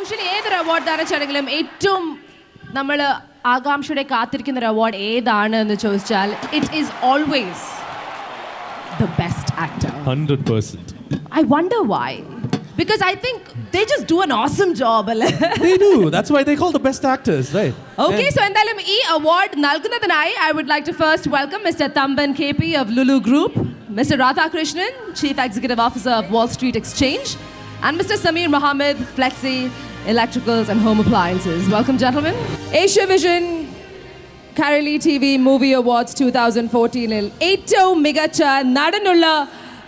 Usually ഏതൊരു award ദാന ചടങ്ങിലും ഏറ്റവും നമ്മൾ ആകാംക്ഷയുടെ കാത്തിരിക്കുന്ന ഒരു അവാർഡ് ഏതാണ് എന്ന് ചോദിച്ചാൽ it is always the best actor. 100%. I wonder why. Because I think they just do an awesome job. They do. That's why they call the best actors, right? Okay, so endalum ee award nalgunnathinai I would like to first welcome Mr. Tamban KP of Lulu Group, Mr. Radhakrishnan, Chief Executive Officer of Wall Street Exchange, and Mr. Sameer Mohammed, Flexi Electricals and Home Appliances. Welcome, gentlemen. Asia Vision Kairali TV Movie Awards 2014-ൽ ഏറ്റവും മികച്ച നടനുള്ള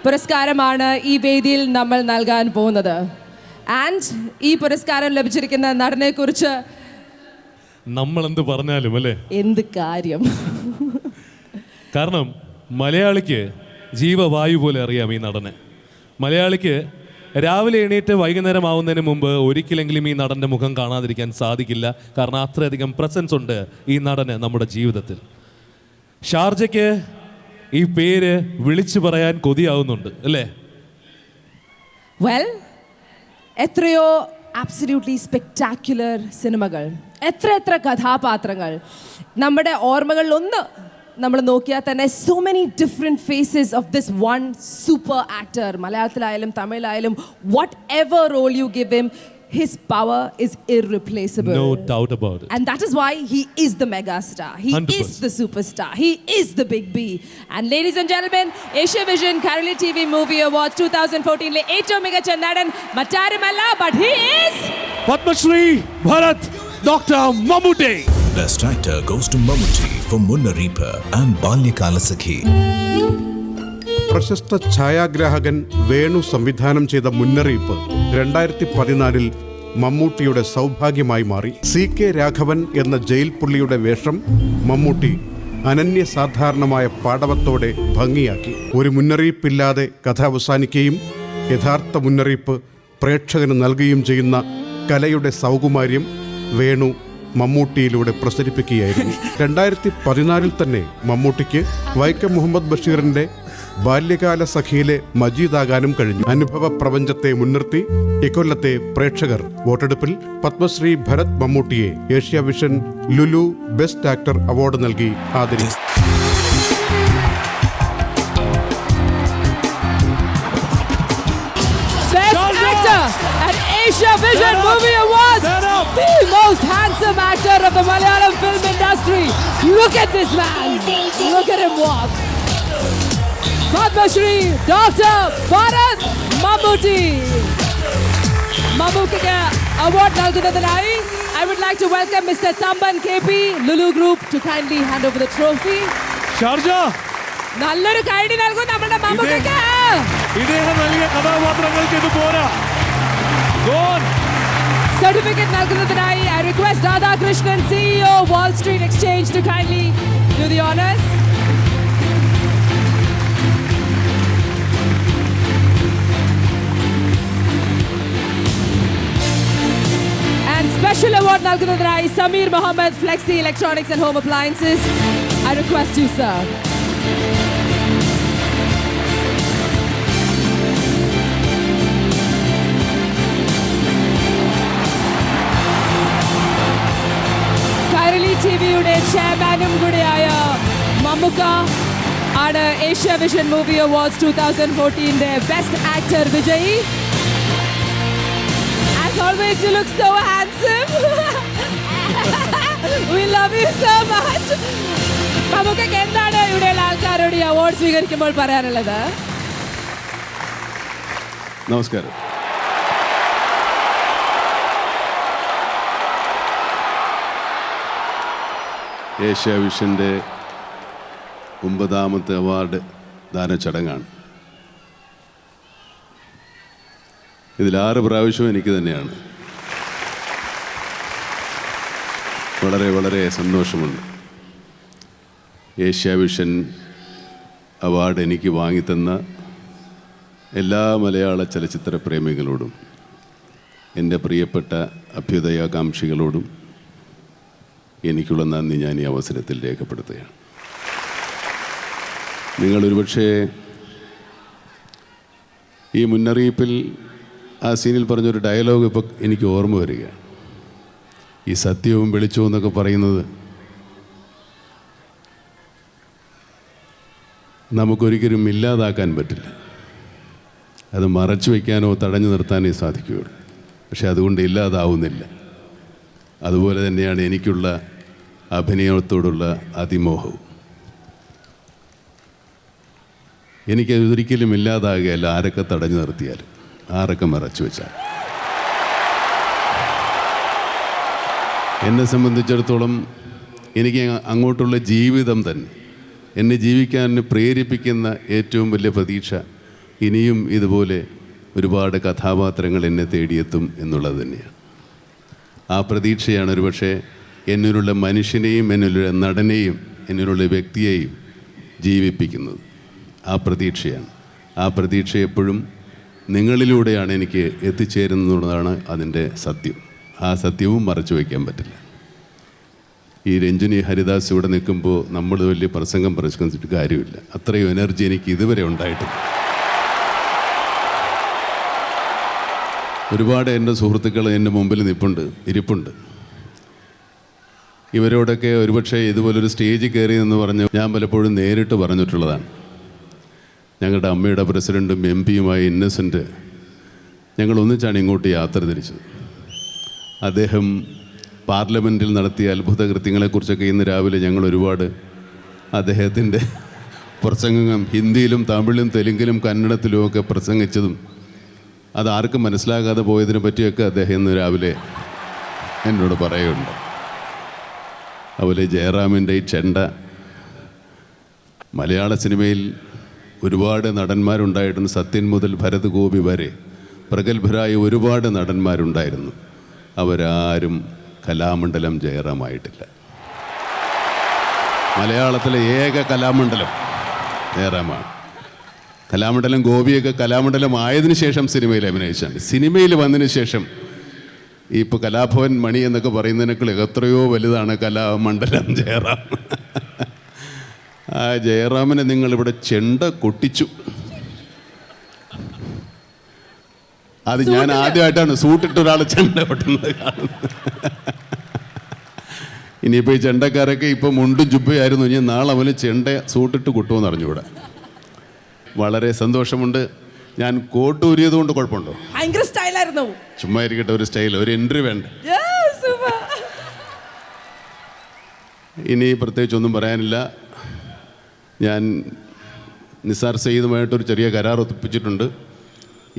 പുരസ്കാരമാണ് ഈ വേദിയിൽ നമ്മൾ നൽകാൻ പോകുന്നത്. And ഈ പുരസ്കാരം ലഭിച്ചിരിക്കുന്ന നടനെ കുറിച്ച് നമ്മൾ എന്ത് പറഞ്ഞാലും അല്ലേ എന്ത് കാര്യം. കാരണം മലയാളിക്ക് ജീവവായു പോലെ അറിയാം ഈ നടനെ. മലയാളിക്ക് രാവിലെ എണീറ്റ് വൈകുന്നേരം ആവുന്നതിന് മുമ്പ് ഒരിക്കലെങ്കിലും ഈ നടൻ്റെ മുഖം കാണാതിരിക്കാൻ സാധിക്കില്ല. കാരണം അത്രയധികം പ്രസൻസ് ഉണ്ട് ഈ നടന് നമ്മുടെ ജീവിതത്തിൽ. ഷാർജയ്ക്ക് ഈ പേര് വിളിച്ചു പറയാൻ കൊതിയാവുന്നുണ്ട് അല്ലേ? വെൽ, എത്രയോ ആബ്സല്യൂട്ട്ലി സ്പെക്ടാക്യുലർ സിനിമകൾ, എത്ര കഥാപാത്രങ്ങൾ നമ്മുടെ ഓർമ്മകളിൽ ഒന്ന് നമ്മൾ നോക്കിയാൽ തന്നെ so many different faces of this one super actor. മലയാളത്തിലായാലും തമിഴിലായാലും whatever role you give him, his power is irreplaceable. No doubt about it. And that is why he is the mega star. He 100%. is the superstar. He is the big B. And ladies and gentlemen, Asia Vision Kairali TV Movie Awards 2014-ലെ ഏറ്റവും മികച്ച നടൻ മറ്റാരുമല്ല, but he is Padmashri Bharat doctor Mammootty. Best actor goes to Mammootty for Munnariyippu and Balyakalasakhi. പ്രശസ്ത ഛായാഗ്രാഹകൻ വേണു സംവിധാനം ചെയ്ത മുന്നറിയിപ്പ് 2014-ൽ മമ്മൂട്ടിയുടെ സൗഭാഗ്യമായി മാറി. CK രാഘവൻ എന്ന ജയിൽ പുള്ളിയുടെ വേഷം മമ്മൂട്ടി അനന്യസാധാരണമായ പാടവത്തോടെ ഭംഗിയാക്കി. ഒരു മുന്നറിയിപ്പില്ലാതെ കഥ അവസാനിക്കുകയും യഥാർത്ഥ മുന്നറിയിപ്പ് പ്രേക്ഷകന് നൽകുകയും ചെയ്യുന്ന കലയുടെ സൗകുമാര്യം വേണു മമ്മൂട്ടിയിലൂടെ പ്രസരിപ്പിക്കുകയായിരുന്നു. 2014-ൽ തന്നെ മമ്മൂട്ടിക്ക് വൈക്കം മുഹമ്മദ് ബഷീറിന്റെ ബാല്യകാല സഖിയിലെ മജീദാകാനും കഴിഞ്ഞു. അനുഭവ പ്രപഞ്ചത്തെ മുൻനിർത്തി ഇക്കൊല്ലത്തെ പ്രേക്ഷകർ വോട്ടെടുപ്പിൽ പത്മശ്രീ ഭരത് മമ്മൂട്ടിയെ Asia vision Lulu best actor award നൽകി ആദരിച്ചു. Asia Vision Movie Awards, the most handsome actor of the Malayalam film industry. Look at this man. Look at him walk. Padma Shri Dr. Bharat Mammootty. Mammootty award നൽകുന്നതിനായി I would like to welcome Mr. Tamban KP, Lulu Group, to kindly hand over the trophy. Sharjah, നല്ലൊരു കൈഡി നൽകും നമ്മുടെ മമ്മൂട്ടിക്ക്. ഇദ്ദേഹം നൽകിയ കഥാപാത്രങ്ങൾക്ക് ഇത് പോരാ. Certificate നൽകുന്നതിനായി I request Radhakrishnan, CEO Wall Street Exchange, to kindly do the honors. And special award നൽകുന്നതിനായി Sameer Mohammed, Flexi Electronics and Home Appliances. I request you, sir. Kairali ടിവിയുടെ ചെയർമാനും കൂടിയായ മമ്മുക്ക ആണ് ഏഷ്യ വിഷൻ മൂവി അവാർഡ്സ് 2014-ന്റെ best actor വിജയി. As always, you look so handsome. We love you so much. മമ്മുക്കയ്ക്ക് എന്താണ് ഇവിടെയുള്ള ആൾക്കാരോട് ഈ അവാർഡ് സ്വീകരിക്കുമ്പോൾ പറയാനുള്ളത്? നമസ്കാരം. ഏഷ്യ വിഷൻ്റെ 9ാമത്തെ അവാർഡ് ദാന ചടങ്ങാണ്. ഇതിൽ 6 പ്രാവശ്യവും എനിക്ക് തന്നെയാണ്. വളരെ വളരെ സന്തോഷമുണ്ട്. ഏഷ്യ വിഷൻ അവാർഡ് എനിക്ക് വാങ്ങിത്തന്ന എല്ലാ മലയാള ചലച്ചിത്ര പ്രേമികളോടും എൻ്റെ പ്രിയപ്പെട്ട അഭ്യുദയാകാംക്ഷികളോടും എനിക്കുള്ള നന്ദി ഞാൻ ഈ അവസരത്തിൽ രേഖപ്പെടുത്തുകയാണ്. നിങ്ങളൊരുപക്ഷേ ഈ മുന്നറിയിപ്പിൽ ആ സീനിൽ പറഞ്ഞൊരു ഡയലോഗ് ഇപ്പോൾ എനിക്ക് ഓർമ്മ വരികയാണ്. ഈ സത്യവും വെളിച്ചവും എന്നൊക്കെ പറയുന്നത് നമുക്കൊരിക്കലും ഇല്ലാതാക്കാൻ പറ്റില്ല. അത് മറച്ചു വയ്ക്കാനോ തടഞ്ഞു നിർത്താനേ സാധിക്കുകയുള്ളൂ. പക്ഷെ അതുകൊണ്ട് ഇല്ലാതാവുന്നില്ല. അതുപോലെ തന്നെയാണ് എനിക്കുള്ള അഭിനയത്തോടുള്ള അതിമോഹവും. എനിക്കതൊരിക്കലും ഇല്ലാതാകുകയല്ല, ആരൊക്കെ തടഞ്ഞു നിർത്തിയാലും, ആരൊക്കെ മറച്ചു വെച്ചാൽ. എന്നെ സംബന്ധിച്ചിടത്തോളം എനിക്ക് അങ്ങോട്ടുള്ള ജീവിതം തന്നെ, എന്നെ ജീവിക്കാൻ പ്രേരിപ്പിക്കുന്ന ഏറ്റവും വലിയ പ്രതീക്ഷ ഇനിയും ഇതുപോലെ ഒരുപാട് കഥാപാത്രങ്ങൾ എന്നെ തേടിയെത്തും എന്നുള്ളത് തന്നെയാണ്. ആ പ്രതീക്ഷയാണ് ഒരുപക്ഷെ എന്നിലുള്ള മനുഷ്യനെയും എന്നിലുള്ള നടനെയും എന്നിലുള്ള വ്യക്തിയെയും ജീവിപ്പിക്കുന്നത്. ആ പ്രതീക്ഷയാണ്. ആ പ്രതീക്ഷ എപ്പോഴും നിങ്ങളിലൂടെയാണ് എനിക്ക് എത്തിച്ചേരുന്നതാണ് അതിൻ്റെ സത്യം. ആ സത്യവും മറച്ചു വയ്ക്കാൻ പറ്റില്ല. ഈ രഞ്ജിനി ഹരിദാസ് ഇവിടെ നിൽക്കുമ്പോൾ നമ്മൾ വലിയ പ്രസംഗം പ്രസംഗിച്ചിട്ട് കാര്യമില്ല. അത്രയും എനർജി എനിക്ക് ഇതുവരെ ഉണ്ടായിട്ടില്ല. ഒരുപാട് എൻ്റെ സുഹൃത്തുക്കൾ എൻ്റെ മുമ്പിൽ ഇരിപ്പുണ്ട്. ഇവരോടൊക്കെ ഒരുപക്ഷെ ഇതുപോലൊരു സ്റ്റേജിൽ കയറി എന്ന് പറഞ്ഞ് ഞാൻ പലപ്പോഴും നേരിട്ട് പറഞ്ഞിട്ടുള്ളതാണ്. ഞങ്ങളുടെ അമ്മയുടെ പ്രസിഡൻറ്റും എം പിയുമായ ഇന്നസെൻ്റ് ഞങ്ങൾ ഒന്നിച്ചാണ് ഇങ്ങോട്ട് യാത്ര തിരിച്ചത്. അദ്ദേഹം പാർലമെൻറ്റിൽ നടത്തിയ അത്ഭുത കൃത്യങ്ങളെക്കുറിച്ചൊക്കെ ഇന്ന് രാവിലെ ഞങ്ങൾ ഒരുപാട് അദ്ദേഹത്തിൻ്റെ പ്രസംഗം ഹിന്ദിയിലും തമിഴിലും തെലുങ്കിലും കന്നഡത്തിലും ഒക്കെ പ്രസംഗിച്ചതും അതാർക്കും മനസ്സിലാകാതെ പോയതിനെ പറ്റിയൊക്കെ അദ്ദേഹം ഇന്ന് രാവിലെ എന്നോട് പറയുന്നുണ്ട്. അതുപോലെ ജയറാമിൻ്റെ ഈ ചെണ്ട, മലയാള സിനിമയിൽ ഒരുപാട് നടന്മാരുണ്ടായിട്ടുണ്ട്. സത്യൻ മുതൽ ഭരത് ഗോപി വരെ പ്രഗത്ഭരായ ഒരുപാട് നടന്മാരുണ്ടായിരുന്നു. അവരാരും കലാമണ്ഡലം ജയറാമായിട്ടില്ല. മലയാളത്തിലെ ഏക കലാമണ്ഡലം ജയറാമാണ്. കലാമണ്ഡലം ഗോപിയൊക്കെ കലാമണ്ഡലം ആയതിനു ശേഷം സിനിമയിൽ അഭിനയിച്ചാണ്. സിനിമയിൽ വന്നതിന് ശേഷം ഇപ്പോൾ കലാഭവൻ മണി എന്നൊക്കെ പറയുന്നതിനേക്കാൾ എത്രയോ വലുതാണ് കലാമണ്ഡലം ജയറാം. ആ ജയറാമിനെ നിങ്ങളിവിടെ ചെണ്ട കൊട്ടിച്ചു. അത് ഞാൻ ആദ്യമായിട്ടാണ് സൂട്ടിട്ട് ഒരാൾ ചെണ്ട കൊട്ടുന്നത് കാണുന്നത്. ഇനിയിപ്പോൾ ഈ ചെണ്ടക്കാരൊക്കെ ഇപ്പോൾ മുണ്ടും ചുപ്പയായിരുന്നു. ഇനി നാളെ അവന് ചെണ്ട സൂട്ടിട്ട് കൊട്ടുമെന്ന് അറിഞ്ഞുകൂടാ. വളരെ സന്തോഷമുണ്ട്. ഞാൻ കോട്ടൂരിയത് കൊണ്ട് കുഴപ്പമുണ്ടോ? ഭയങ്കര സ്റ്റൈലായിരുന്നു. ചുമ്മാ ഇരിക്കട്ടെ, ഒരു സ്റ്റൈൽ, ഒരു എൻട്രി വേണ്ട. ഇനി പ്രത്യേകിച്ചൊന്നും പറയാനില്ല. ഞാൻ നിസാർ സയ്യിദുമായിട്ടൊരു ചെറിയ കരാർ ഒപ്പിച്ചിട്ടുണ്ട്.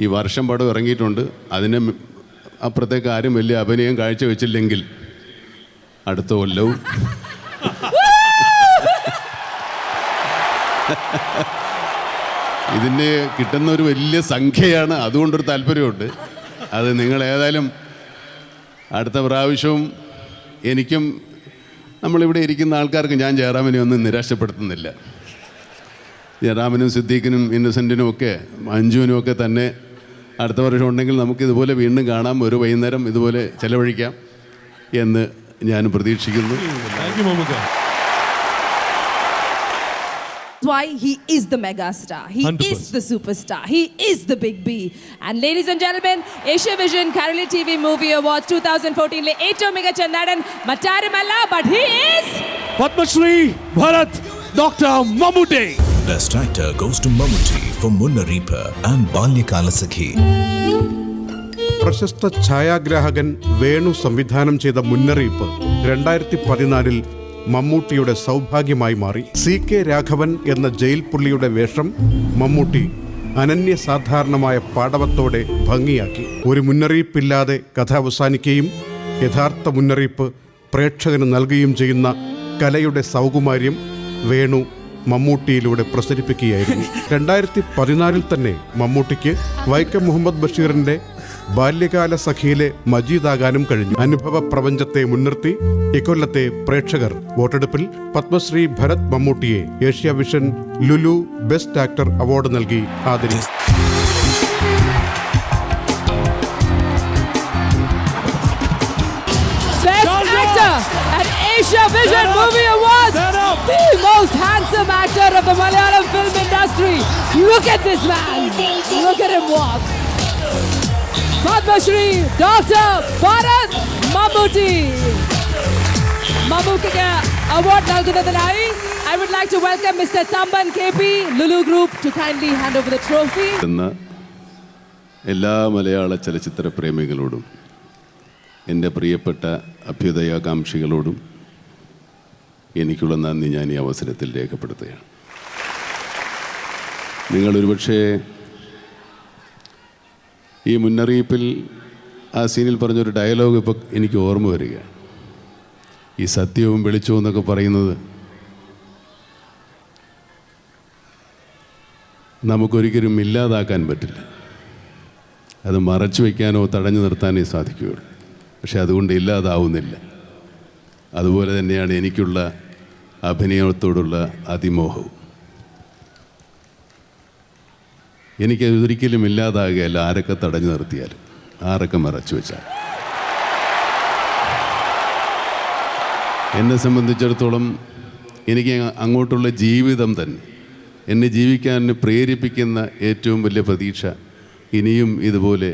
ഈ വർഷം പടം ഇറങ്ങിയിട്ടുണ്ട്. അതിന് അപ്പുറത്തേക്ക് ആരും വലിയ അഭിനയം കാഴ്ചവെച്ചില്ലെങ്കിൽ അടുത്ത കൊല്ലവും ഇതിന് കിട്ടുന്ന ഒരു വലിയ സംഖ്യയാണ്. അതുകൊണ്ടൊരു താല്പര്യമുണ്ട്. അത് നിങ്ങൾ ഏതായാലും അടുത്ത പ്രാവശ്യവും എനിക്കും നമ്മളിവിടെ ഇരിക്കുന്ന ആൾക്കാർക്ക് ഞാൻ ജയറാമിനെ ഒന്നും നിരാശപ്പെടുത്തുന്നില്ല. ജയറാമിനും സിദ്ദീഖിനും ഇന്നസെൻറ്റിനും ഒക്കെ മഞ്ജുവിനും ഒക്കെ തന്നെ അടുത്ത വർഷം ഉണ്ടെങ്കിൽ നമുക്കിതുപോലെ വീണ്ടും കാണാം, ഒരു വൈകുന്നേരം ഇതുപോലെ ചെലവഴിക്കാം എന്ന് ഞാൻ പ്രതീക്ഷിക്കുന്നു. Why he is the mega star, he 100%. is the superstar, he is the big B. And ladies and gentlemen, Asia Vision Kerala TV Movie Awards 2014 le ഏറ്റവും മികച്ച നടൻ മറ്റാരുമല്ല, but he is Padmashri Bharat doctor Mammootty. Best actor goes to Mammootty for Munnaripa and Balyakalasakhi. പ്രശസ്ത ഛായാഗ്രാഹകൻ വേണു സംവിധാനം ചെയ്ത മുന്നറിയിപ്പ് 2014 മമ്മൂട്ടിയുടെ സൗഭാഗ്യമായി മാറി. CK രാഘവൻ എന്ന ജയിൽ പുള്ളിയുടെ വേഷം മമ്മൂട്ടി അനന്യസാധാരണമായ പാടവത്തോടെ ഭംഗിയാക്കി. ഒരു മുന്നറിയിപ്പില്ലാതെ കഥ അവസാനിക്കുകയും യഥാർത്ഥ മുന്നറിയിപ്പ് പ്രേക്ഷകന് നൽകുകയും ചെയ്യുന്ന കലയുടെ സൗകുമാര്യം വേണു മമ്മൂട്ടിയിലൂടെ പ്രസരിപ്പിക്കുകയായിരുന്നു. 2014 തന്നെ മമ്മൂട്ടിക്ക് വൈക്കം മുഹമ്മദ് ബഷീറിന്റെ ബാല്യകാല സഖിയിലെ മജീദാകാനും കഴിഞ്ഞു. അനുഭവ പ്രപഞ്ചത്തെ മുൻനിർത്തി ഇക്കൊല്ലത്തെ പ്രേക്ഷകർ വോട്ടെടുപ്പിൽ പത്മശ്രീ ഭരത് മമ്മൂട്ടിയെ Asia vision Lulu best actor award നൽകി ആദരിച്ചു. Asia Vision Movie Awards, the most handsome actor of the Malayalam film industry. Look at this man. Look at him walk. Padma Shri Dr. Bharat Mammootty. Mammootty award നൽകുന്നതിനായി I would like to welcome Mr. Tamban KP, Lulu Group, to kindly hand over the trophy. എന്ന എല്ലാ മലയാള ചലച്ചിത്ര പ്രേമികളോടും എൻ്റെ പ്രിയപ്പെട്ട അഭ്യുദയാകാംക്ഷികളോടും എനിക്കുള്ള നന്ദി ഞാൻ ഈ അവസരത്തിൽ രേഖപ്പെടുത്തുകയാണ്. നിങ്ങളൊരുപക്ഷേ ഈ മുന്നറിയിപ്പിൽ ആ സീനിൽ പറഞ്ഞൊരു ഡയലോഗ് ഇപ്പോൾ എനിക്ക് ഓർമ്മ വരികയാണ്. ഈ സത്യവും വെളിച്ചവും എന്നൊക്കെ പറയുന്നത് നമുക്കൊരിക്കലും ഇല്ലാതാക്കാൻ പറ്റില്ല. അത് മറച്ചു വയ്ക്കാനോ തടഞ്ഞു നിർത്താനേ സാധിക്കുകയുള്ളൂ. പക്ഷെ അതുകൊണ്ട് ഇല്ലാതാവുന്നില്ല. അതുപോലെ തന്നെയാണ് എനിക്കുള്ള അഭിനയത്തോടുള്ള അതിമോഹവും. എനിക്കതൊരിക്കലും ഇല്ലാതാകുകയല്ല, ആരൊക്കെ തടഞ്ഞു നിർത്തിയാലും, ആരൊക്കെ മറച്ചു വെച്ചാൽ. എന്നെ സംബന്ധിച്ചിടത്തോളം എനിക്ക് അങ്ങോട്ടുള്ള ജീവിതം തന്നെ, എന്നെ ജീവിക്കാൻ പ്രേരിപ്പിക്കുന്ന ഏറ്റവും വലിയ പ്രതീക്ഷ ഇനിയും ഇതുപോലെ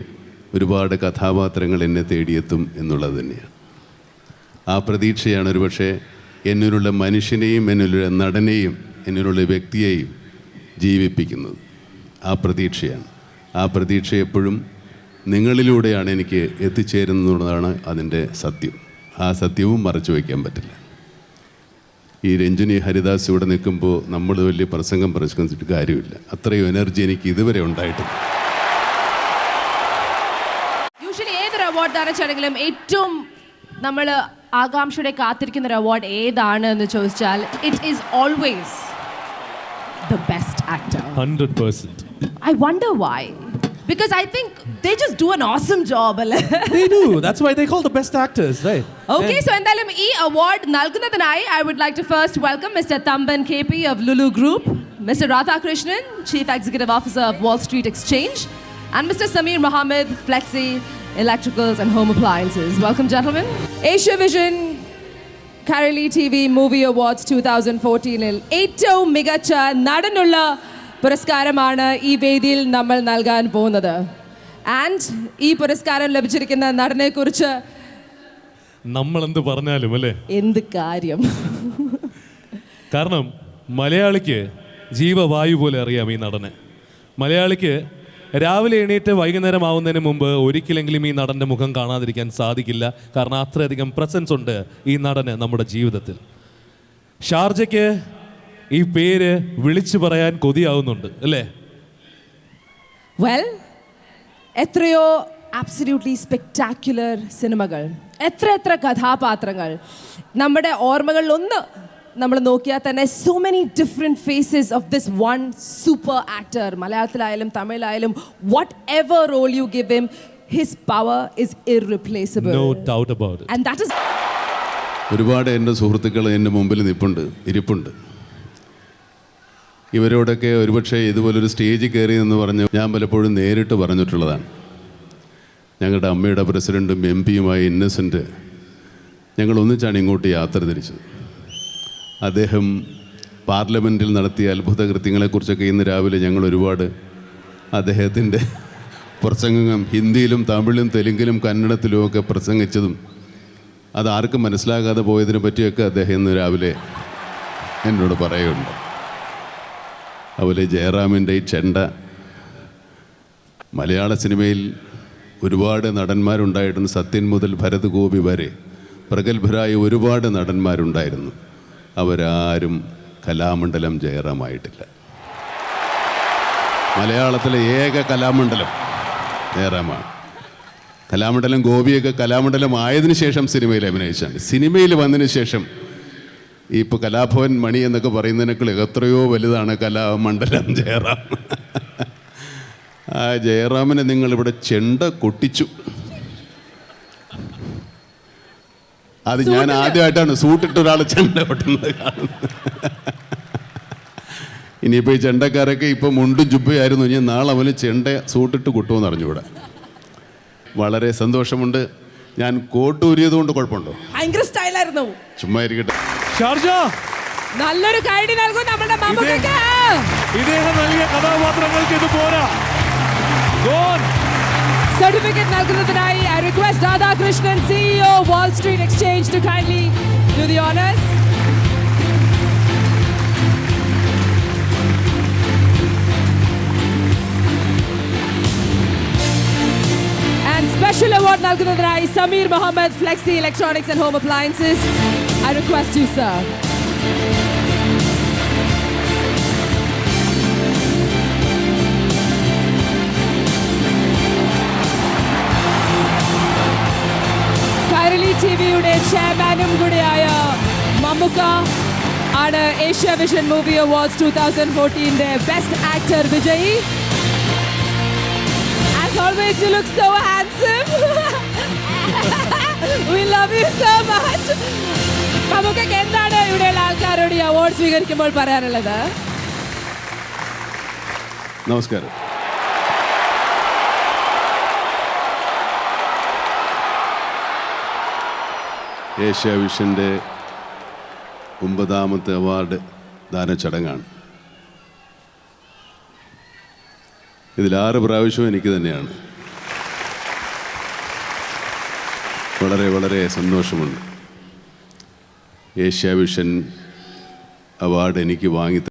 ഒരുപാട് കഥാപാത്രങ്ങൾ എന്നെ തേടിയെത്തും എന്നുള്ളത് തന്നെയാണ്. ആ പ്രതീക്ഷയാണ് ഒരുപക്ഷെ എന്നിലുള്ള മനുഷ്യനെയും എന്നിലുള്ള നടനെയും എന്നിലുള്ള വ്യക്തിയെയും ജീവിപ്പിക്കുന്നത്. ആ പ്രതീക്ഷയാണ്. ആ പ്രതീക്ഷ എപ്പോഴും നിങ്ങളിലൂടെയാണ് എനിക്ക് എത്തിച്ചേരുന്നതാണ് അതിൻ്റെ സത്യം. ആ സത്യവും മറച്ചു വയ്ക്കാൻ പറ്റില്ല. ഈ രഞ്ജിനി ഹരിദാസ് ഇവിടെ നിൽക്കുമ്പോൾ നമ്മൾ വലിയ പ്രസംഗം പ്രസംഗിച്ചിട്ട് കാര്യമില്ല. അത്രയും എനർജി എനിക്ക് ഇതുവരെ ഉണ്ടായിട്ടില്ല. യൂഷ്വലി ഏതൊരു അവാർഡ് ദാന ചടങ്ങിലും ഏറ്റവും നമ്മൾ ആകാംക്ഷയുടെ കാത്തിരിക്കുന്ന ഒരു അവാർഡ് ഏതാണ് എന്ന് ചോദിച്ചാൽ it is always the best actor. 100%. I wonder why. Because I think they just do an awesome job. They do. That's why they call the best actors, right? Okay, so എന്തായാലും ഈ award നൽകുന്നതിനായി I would like to first welcome Mr. Tamban KP of Lulu Group, Mr. Radhakrishnan, Chief Executive Officer of Wall Street Exchange, and Mr. Sameer Mohammed, Flexi Electricals and Home Appliances. Welcome, gentlemen. Asia Vision Kareli TV Movie Awards 2014-ൽ ഏറ്റവും മികച്ച നടനുള്ള പുരസ്കാരമാണ് ഈ വേദിയിൽ നമ്മൾ നൽകാൻ പോകുന്നത്. And ഈ പുരസ്കാരം ലഭിച്ചിരിക്കുന്ന നടനെ കുറിച്ച് നമ്മൾ എന്ത് പറഞ്ഞാലും അല്ലേ, എന്ത് കാര്യം. കാരണം മലയാളിക്ക് ജീവവായു പോലെ അറിയാം ഈ നടനെ. മലയാളിക്ക് രാവിലെ എണീറ്റ് വൈകുന്നേരം ആവുന്നതിന് മുമ്പ് ഒരിക്കലെങ്കിലും ഈ നടൻ്റെ മുഖം കാണാതിരിക്കാൻ സാധിക്കില്ല. കാരണം അത്രയധികം പ്രസൻസ് ഉണ്ട് ഈ നടന് നമ്മുടെ ജീവിതത്തിൽ. ഷാർജയ്ക്ക് ഈ പേര് വിളിച്ചു പറയാൻ കൊതിയാവുന്നുണ്ട് അല്ലേ? വെൽ, എത്രയോ ആബ്സല്യൂട്ട്ലി സ്പെക്ടാക്യുലർ സിനിമകൾ, എത്ര കഥാപാത്രങ്ങൾ നമ്മുടെ ഓർമ്മകളിൽ ഒന്ന് നമ്മൾ നോക്കിയാൽ തന്നെ so many different faces of this one super actor. മലയാളത്തിലായാലും തമിഴിലായാലും whatever role you give him, his power is irreplaceable. No doubt about it. And that is ഒരുപാട് എൻ്റെ സുഹൃത്തുക്കൾ എൻ്റെ മുമ്പിൽ ഇരിപ്പുണ്ട്. ഇവരോടൊക്കെ ഒരുപക്ഷെ ഇതുപോലൊരു സ്റ്റേജിൽ കയറി എന്ന് പറഞ്ഞ് ഞാൻ പലപ്പോഴും നേരിട്ട് പറഞ്ഞിട്ടുള്ളതാണ്. ഞങ്ങളുടെ അമ്മയുടെ പ്രസിഡൻറ്റും എം പിയുമായ ഇന്നസെൻ്റ് ഞങ്ങൾ ഒന്നിച്ചാണ് ഇങ്ങോട്ട് യാത്ര തിരിച്ചത്. അദ്ദേഹം പാർലമെൻറ്റിൽ നടത്തിയ അത്ഭുത കൃത്യങ്ങളെക്കുറിച്ചൊക്കെ ഇന്ന് രാവിലെ ഞങ്ങൾ ഒരുപാട് അദ്ദേഹത്തിൻ്റെ പ്രസംഗം ഹിന്ദിയിലും തമിഴിലും തെലുങ്കിലും കന്നഡത്തിലുമൊക്കെ പ്രസംഗിച്ചതും അത് ആർക്കും മനസ്സിലാകാതെ പോയതിനെ പറ്റിയൊക്കെ അദ്ദേഹം ഇന്ന് രാവിലെ എന്നോട് പറയുന്നുണ്ട്. അതുപോലെ ജയറാമിൻ്റെ ഈ ചെണ്ട, മലയാള സിനിമയിൽ ഒരുപാട് നടന്മാരുണ്ടായിരുന്നു. സത്യൻ മുതൽ ഭരത് ഗോപി വരെ പ്രഗത്ഭരായ ഒരുപാട് നടന്മാരുണ്ടായിരുന്നു. അവരാരും കലാമണ്ഡലം ജയറാമായിട്ടില്ല. മലയാളത്തിലെ ഏക കലാമണ്ഡലം ജയറാമാണ്. കലാമണ്ഡലം ഗോപിയൊക്കെ കലാമണ്ഡലം ആയതിനു ശേഷം സിനിമയിൽ അഭിനയിച്ചാണ്. സിനിമയിൽ വന്നതിന് ശേഷം ഇപ്പോൾ കലാഭവൻ മണി എന്നൊക്കെ പറയുന്നതിനേക്കാൾ എത്രയോ വലുതാണ് കലാമണ്ഡലം ജയറാം. ആ ജയറാമിനെ നിങ്ങളിവിടെ ചെണ്ട കൊട്ടിച്ചു. അത് ഞാൻ ആദ്യമായിട്ടാണ് സൂട്ടിട്ട് ഒരാൾ ചെണ്ട കൊട്ടുന്നത് കാണുന്നത്. ഇനിയിപ്പോൾ ഈ ചെണ്ടക്കാരൊക്കെ ഇപ്പം മുണ്ടും ചുപ്പയായിരുന്നു, ഇനി നാളെ അവന് ചെണ്ട സൂട്ടിട്ട് കൊട്ടുമെന്ന് അറിഞ്ഞുകൂടാ. വളരെ സന്തോഷമുണ്ട്. ഞാൻ കോട്ടൂരിയത് കൊണ്ട് കുഴപ്പമുണ്ടോ? ഭയങ്കര സ്റ്റൈലായിരുന്നു. ചുമ്മാ ഇരിക്കട്ടെ. ഷാർജ നല്ലൊരു കൈഡി നൽകും നമ്മുടെ മമ്മൂക്കയ്ക്ക്. ഇദ്ദേഹം നൽകിയ കഥാപാത്രങ്ങൾക്ക് ഇത് പോരാ. Certificate നൽകുന്നതിനായി I request Radhakrishnan, CEO Wall Street Exchange, to kindly do the honors. And special award നൽകുന്നതിനായി Sameer Mohammed, Flexi Electronics and Home Appliances. I request you, sir. Kairali ടിവിയുടെ ചെയർമാനും കൂടിയായ മമ്മുക്ക ആണ് Asia vision movie awards 2014 best actor വിജയി. As always, you look so handsome. We love you so much. മമ്മുക്കയ്ക്ക് എന്താണ് ഇവിടെയുള്ള ആൾക്കാരോട് ഈ അവാർഡ് സ്വീകരിക്കുമ്പോൾ പറയാനുള്ളത്? നമസ്കാരം. ഏഷ്യ വിഷൻ്റെ 9ാമത്തെ അവാർഡ് ദാന ചടങ്ങാണ്. ഇതിൽ 6 പ്രാവശ്യവും എനിക്ക് തന്നെയാണ്. വളരെ വളരെ സന്തോഷമുണ്ട്. ഏഷ്യ വിഷൻ അവാർഡ് എനിക്ക് വാങ്ങി